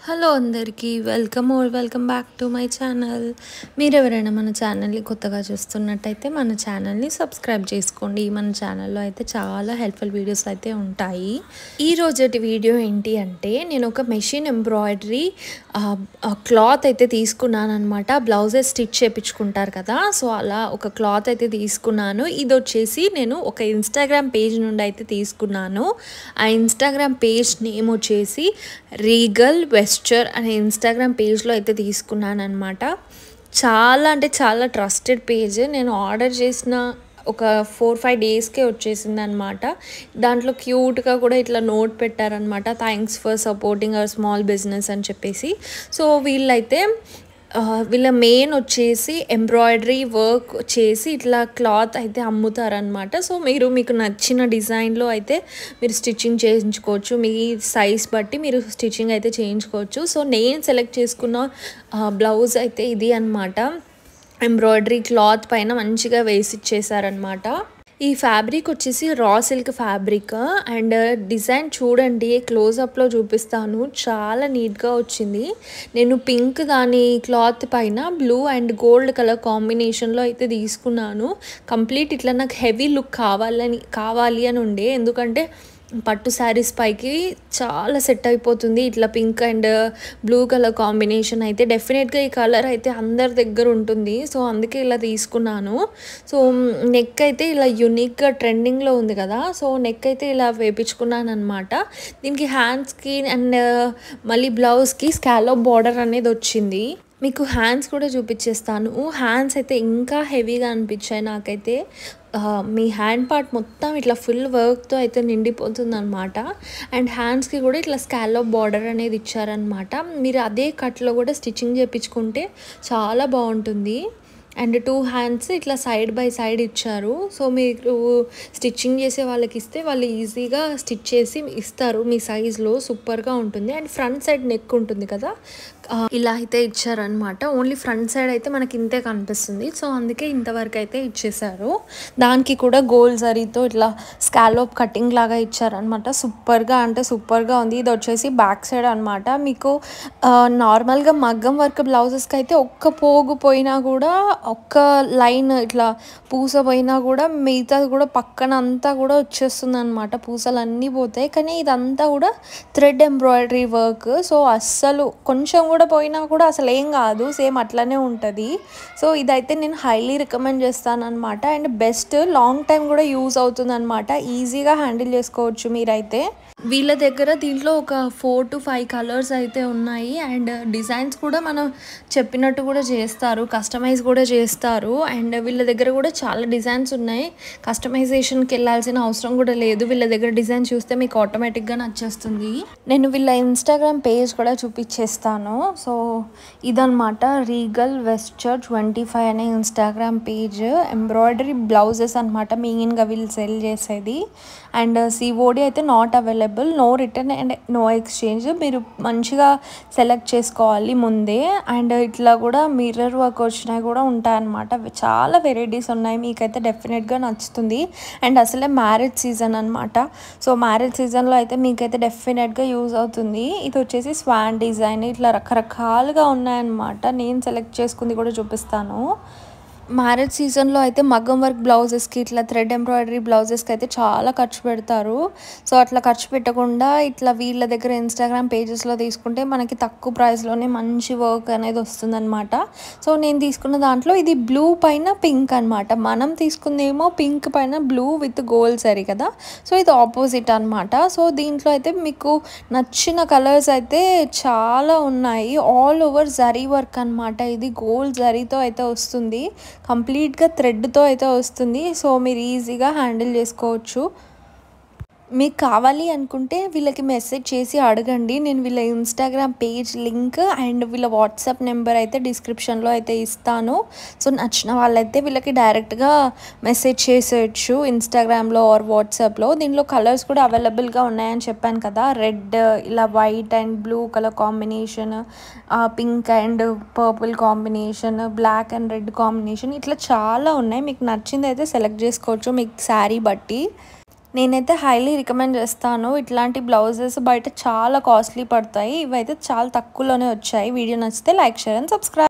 Hello అందరికీ welcome back to my channel. మీరు ఎవరైనా మన ఛానల్ని కొత్తగా చూస్తున్నట్టయితే మన ఛానల్ని సబ్స్క్రైబ్ చేసుకోండి. మన ఛానల్లో అయితే చాలా హెల్ప్ఫుల్ వీడియోస్ అయితే ఉంటాయి. ఈ రోజటి వీడియో ఏంటి అంటే నేను ఒక మెషిన్ ఎంబ్రాయిడరీ క్లాత్ అయితే తీసుకున్నాను అనమాట. బ్లౌజెస్ స్టిచ్ చేయించుకుంటారు కదా, సో అలా ఒక క్లాత్ అయితే తీసుకున్నాను. ఇది వచ్చేసి నేను ఒక ఇన్స్టాగ్రామ్ పేజ్ నుండి అయితే తీసుకున్నాను. ఆ ఇన్స్టాగ్రామ్ పేజ్ నేమ్ వచ్చేసి రీగల్ వెస్చర్ అనే ఇన్స్టాగ్రామ్ పేజ్లో అయితే తీసుకున్నాను అనమాట. చాలా అంటే చాలా ట్రస్టెడ్ పేజ్. నేను ఆర్డర్ చేసిన ఒక 4-5 డేస్కే వచ్చేసింది అనమాట. దాంట్లో క్యూట్గా కూడా ఇట్లా నోట్ పెట్టారనమాట, thanks for supporting hour small business అని చెప్పేసి. సో వీళ్ళైతే వీళ్ళ మెయిన్ వచ్చేసి ఎంబ్రాయిడరీ వర్క్ చేసి ఇట్లా క్లాత్ అయితే అమ్ముతారనమాట. సో మీకు నచ్చిన డిజైన్లో అయితే మీరు స్టిచ్చింగ్ చేయించుకోవచ్చు. మీ సైజ్ బట్టి మీరు స్టిచ్చింగ్ అయితే చేయించుకోవచ్చు. సో నేను సెలెక్ట్ చేసుకున్న బ్లౌజ్ అయితే ఇది అనమాట. ఎంబ్రాయిడరీ క్లాత్ పైన మంచిగా వేసి ఇచ్చేసారనమాట. ఈ ఫ్యాబ్రిక్ వచ్చేసి raw silk fabric and design చూడండి, క్లోజప్లో చూపిస్తాను. చాలా నీట్గా వచ్చింది. నేను పింక్ దాని క్లాత్ పైన బ్లూ అండ్ గోల్డ్ కలర్ కాంబినేషన్లో అయితే తీసుకున్నాను. కంప్లీట్ ఇట్లా నాకు హెవీ లుక్ కావాలి అని ఉండే, ఎందుకంటే పట్టు శారీస్ పైకి చాలా సెట్ అయిపోతుంది ఇట్లా pink and blue colour combination అయితే. డెఫినెట్గా ఈ కలర్ అయితే అందరి దగ్గర ఉంటుంది, సో అందుకే ఇలా తీసుకున్నాను. సో నెక్ అయితే ఇలా యూనిక్గా ట్రెండింగ్లో ఉంది కదా, సో నెక్ అయితే ఇలా వేపించుకున్నాను అనమాట. దీనికి హ్యాండ్స్కి అండ్ మళ్ళీ బ్లౌజ్కి స్కాలప్ బార్డర్ అనేది వచ్చింది. మీకు హ్యాండ్స్ కూడా చూపించేస్తాను. హ్యాండ్స్ అయితే ఇంకా హెవీగా అనిపించాయి నాకైతే. మీ హ్యాండ్ పార్ట్ మొత్తం ఇట్లా ఫుల్ వర్క్తో అయితే నిండిపోతుంది అనమాట. అండ్ హ్యాండ్స్కి కూడా ఇట్లా స్కాలప్ బార్డర్ అనేది ఇచ్చారనమాట. మీరు అదే కట్లో కూడా స్టిచ్చింగ్ చేయించుకుంటే చాలా బాగుంటుంది. అండ్ 2 హ్యాండ్స్ ఇట్లా సైడ్ బై సైడ్ ఇచ్చారు. సో మీరు స్టిచ్చింగ్ చేసే వాళ్ళకి ఇస్తే వాళ్ళు ఈజీగా స్టిచ్ చేసి ఇస్తారు మీ సైజులో. సూపర్గా ఉంటుంది. అండ్ ఫ్రంట్ సైడ్ నెక్ ఉంటుంది కదా, ఇలా అయితే ఇచ్చారనమాట. ఓన్లీ ఫ్రంట్ సైడ్ అయితే మనకి ఇంతే కనిపిస్తుంది, సో అందుకే ఇంతవరకు అయితే ఇచ్చేసారు. దానికి కూడా గోల్డ్ జరీతో ఇట్లా స్కాలోప్ కటింగ్ లాగా ఇచ్చారనమాట. సూపర్గా అంటే సూపర్గా ఉంది. ఇది వచ్చేసి బ్యాక్ సైడ్ అనమాట. మీకు నార్మల్గా మగ్గం వర్క్ బ్లౌజెస్కి అయితే ఒక్క పోగు పోయినా కూడా, ఒక్క లైన్ ఇట్లా పూస పోయినా కూడా మిగతాది కూడా పక్కన అంతా కూడా వచ్చేస్తుంది అనమాట. పూసలు అన్నీ పోతాయి. కానీ ఇదంతా కూడా థ్రెడ్ ఎంబ్రాయిడరీ వర్క్, సో అస్సలు కొంచెం కూడా పోయినా కూడా అసలు ఏం కాదు, సేమ్ అట్లనే ఉంటుంది. సో ఇదైతే నేను హైలీ రికమెండ్ చేస్తాను అనమాట. అండ్ బెస్ట్ లాంగ్ టైం కూడా యూజ్ అవుతుంది అనమాట. ఈజీగా హ్యాండిల్ చేసుకోవచ్చు మీరైతే. వీళ్ళ దగ్గర దీంట్లో ఒక 4 to 5 కలర్స్ అయితే ఉన్నాయి. అండ్ డిజైన్స్ కూడా మనం చెప్పినట్టు కూడా చేస్తారు, కస్టమైజ్ కూడా చేస్తారు. అండ్ వీళ్ళ దగ్గర కూడా చాలా డిజైన్స్ ఉన్నాయి. కస్టమైజేషన్కి వెళ్ళాల్సిన అవసరం కూడా లేదు. వీళ్ళ దగ్గర డిజైన్ చూస్తే మీకు ఆటోమేటిక్గా నచ్చేస్తుంది. నేను వీళ్ళ ఇన్స్టాగ్రామ్ పేజ్ కూడా చూపించేస్తాను. సో ఇదనమాట రీగల్ వెస్చర్ 25 అనే ఇన్స్టాగ్రామ్ పేజ్. ఎంబ్రాయిడరీ బ్లౌజెస్ అనమాట మెయిన్గా వీళ్ళు సెల్ చేసేది. అండ్ సిఓడి అయితే not available, no return and no exchange. మీరు మంచిగా సెలెక్ట్ చేసుకోవాలి ముందే. అండ్ ఇట్లా కూడా మిర్రర్ వర్క్ వచ్చినాయి కూడా ఉంటాయన్నమాట. చాలా వెరైటీస్ ఉన్నాయి, మీకైతే డెఫినెట్గా నచ్చుతుంది. అండ్ అసలే మ్యారేజ్ సీజన్ అనమాట. సో మ్యారేజ్ సీజన్లో అయితే మీకైతే డెఫినెట్గా యూజ్ అవుతుంది. ఇది వచ్చేసి స్వాన్ డిజైన్, ఇట్లా రకరకాలుగా ఉన్నాయన్నమాట. నేను సెలెక్ట్ చేసుకుంది కూడా చూపిస్తాను. మ్యారేజ్ సీజన్లో అయితే మగ్గం వర్క్ బ్లౌజెస్కి ఇట్లా థ్రెడ్ ఎంబ్రాయిడరీ బ్లౌజెస్కి అయితే చాలా ఖర్చు పెడతారు. సో అట్లా ఖర్చు పెట్టకుండా ఇట్లా వీళ్ళ దగ్గర ఇన్స్టాగ్రామ్ పేజెస్లో తీసుకుంటే మనకి తక్కువ ప్రైస్లోనే మంచి వర్క్ అనేది వస్తుందన్నమాట. సో నేను తీసుకున్న దాంట్లో ఇది బ్లూ పైన పింక్ అనమాట. మనం తీసుకుందేమో పింక్ పైన బ్లూ విత్ గోల్డ్ సరి కదా, సో ఇది ఆపోజిట్ అనమాట. సో దీంట్లో అయితే మీకు నచ్చిన కలర్స్ అయితే చాలా ఉన్నాయి. ఆల్ ఓవర్ జరీ వర్క్ అనమాట. ఇది గోల్డ్ జరీతో అయితే వస్తుంది, కంప్లీట్గా థ్రెడ్తో అయితే వస్తుంది. సో మీరు ఈజీగా హ్యాండిల్ చేసుకోవచ్చు. మీకు కావాలి అనుకుంటే వీళ్ళకి మెసేజ్ చేసి అడగండి. నేను వీళ్ళ ఇన్స్టాగ్రామ్ పేజ్ లింక్ అండ్ వీళ్ళ వాట్సాప్ నెంబర్ అయితే డిస్క్రిప్షన్లో అయితే ఇస్తాను. సో నచ్చిన వాళ్ళైతే వీళ్ళకి డైరెక్ట్గా మెసేజ్ చేసేయచ్చు ఇన్స్టాగ్రామ్లో ఆర్ వాట్సాప్లో. దీనిలో కలర్స్ కూడా అవైలబుల్గా ఉన్నాయని చెప్పాను కదా, రెడ్, ఇలా white and blue colour combination, pink and purple combination, black and red combination, ఇట్లా చాలా ఉన్నాయి. మీకు నచ్చింది అయితే సెలెక్ట్ చేసుకోవచ్చు మీకు శారీ బట్టి. నేనైతే హైలీ రికమెండ్ చేస్తాను. ఇట్లాంటి బ్లౌజెస్ బయట చాలా కాస్ట్లీ పడతాయి. ఇవైతే చాలా తక్కువలోనే వచ్చాయి. వీడియో నచ్చితే లైక్, షేర్ అండ్ సబ్స్క్రైబ్.